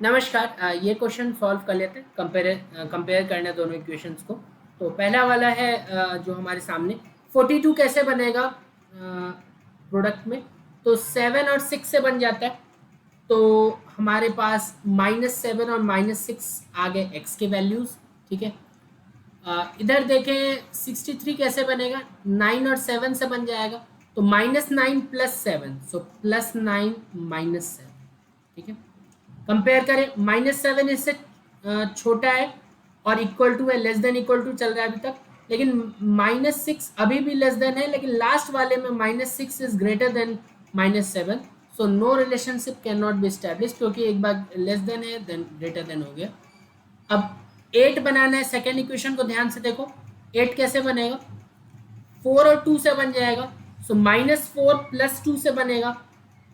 नमस्कार। ये question solve कर लेते हैं। कंपेयर करना दोनों इक्वेशंस को। तो पहला वाला है जो हमारे सामने 42 कैसे बनेगा प्रोडक्ट में। तो 7 और 6 से बन जाता है। तो हमारे पास -7 और -6 आ गए एक्स के वैल्यूज़। ठीक है। इधर देखें 63 कैसे बनेगा। 9 और 7 से बन जाएगा। तो -9 + 7, सो +9 -7। ठीक है। कंपेयर करें, -7 इससे छोटा है और इक्वल टू है, लेस देन इक्वल टू चल रहा है अभी तक। लेकिन -6 अभी भी लेस देन है, लेकिन लास्ट वाले में -6 is greater than -7। So no relationship can not be establish, क्योंकि एक बार लेस देन है देन ग्रेटर देन हो गया। अब 8 बनाना है। सेकेंड इक्वेशन को ध्यान से देखो। 8 कैसे बनेगा। 4 और 2 से बन जाएगा। सो -4 + 2 से बनेगा।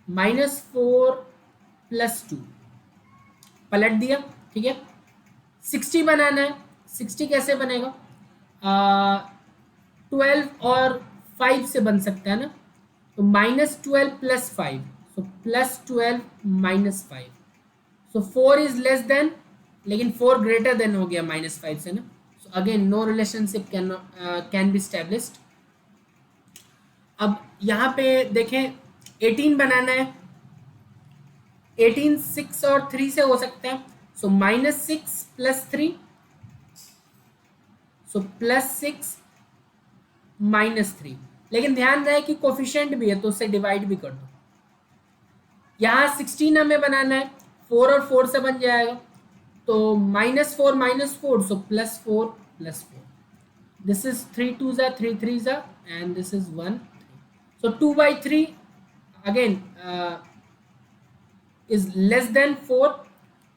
-4 + 2 पलट दिया। ठीक है। 60 बनाना है। 60 कैसे बनेगा। 12 और 5 से बन सकता है ना। तो -12 + 5, so +12 -5। So 4 is less than, लेकिन 4 ग्रेटर देन हो गया -5 से ना। So again no relationship can be established. अब यहाँ पे देखें 18 बनाना है। 18 6 और 3 से हो सकता है। सो -6 + 3, सो +6 -3। लेकिन ध्यान रहे कि कोफिशिएंट भी है, तो उससे डिवाइड भी कर दो। यहाँ 16 हमें बनाना है। 4 और 4 से बन जाएगा। तो -4 -4, सो +4 +4। दिस इज 3 2 ज़ा 3 3 ज़ा, and this is 1 3। So 2/3 again is less then 4।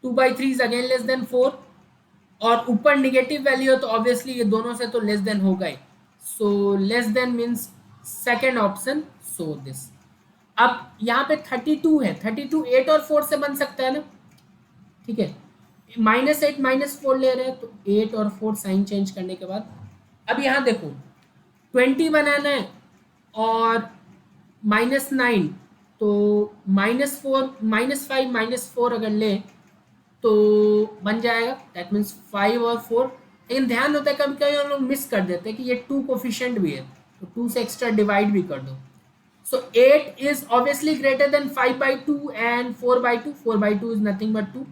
2/3 is again less than 4। और ऊपर निगेटिव वैल्यू है, तो ऑब्वियसली ये दोनों से तो लेस देन होगा ही। So less than means second option. So this. अब यहाँ पे 32 है। 32 8 और 4 से बन सकता है ना। ठीक है। -8 -4 ले रहे हैं, तो 8 और 4 साइन चेंज करने के बाद। अब यहाँ देखो 20 बनाना है और -9, तो -4 -5 -4 अगर ले तो बन जाएगा। दैट मीन्स 5 और 4। लेकिन ध्यान होता है कभी कभी हम लोग मिस कर देते हैं कि ये 2 कोफिशिएंट भी है, तो 2 से एक्स्ट्रा डिवाइड भी कर दो। सो 8 is obviously greater than 5/2 and 4/2। 4/2 is nothing but 2।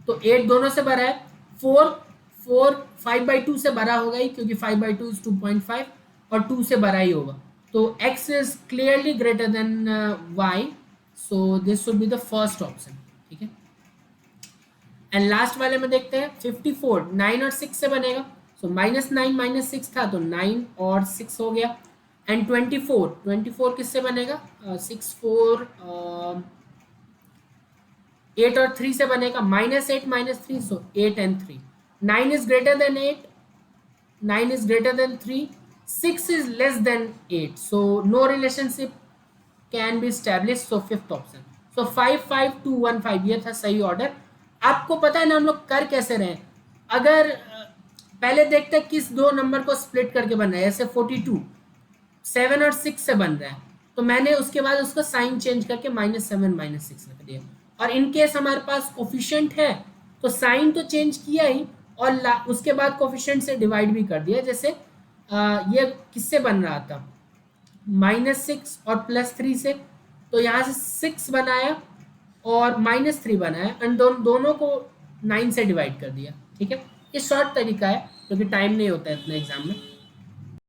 तो 8 दोनों से बड़ा है। 4 4 5/2 से बड़ा होगा ही, क्योंकि 5/2 इज 2.5 और 2 से बड़ा ही होगा। तो x is clearly greater than y। So this should be the first option. ठीक है। एंड लास्ट वाले में देखते हैं 54 9 और 6 से बनेगा। सो -9 -6 था, तो 9 और 6 हो गया। एंड 24 किससे बनेगा। 6 4 8 और 3 से बनेगा। -8 -3, so 8 and 3। 9 is greater than 8। 9 is greater than 3। 6 is less than 8, so no relationship can be establish. So fifth option. So 5 5 2 1 5 ये था सही ऑर्डर। आपको पता है ना हम लोग कर कैसे रहे हैं। अगर पहले देखते हैं किस दो नंबर को स्प्लिट करके बन रहा है। जैसे 42 7 और 6 से बन रहा है, तो मैंने उसके बाद उसका साइन चेंज करके -7 -6 रख दिया। और इन केस हमारे पास कोफिशिएंट है, तो साइन तो चेंज किया ही, और उसके बाद कोफिशिएंट से डिवाइड भी कर दिया। जैसे ये किससे बन रहा था, -6 और +3 से। तो यहाँ से 6 बनाया और -3 बनाया, एंड दोनों को 9 से डिवाइड कर दिया। ठीक है। ये शॉर्ट तरीका है, क्योंकि टाइम नहीं होता है इतना एग्जाम में।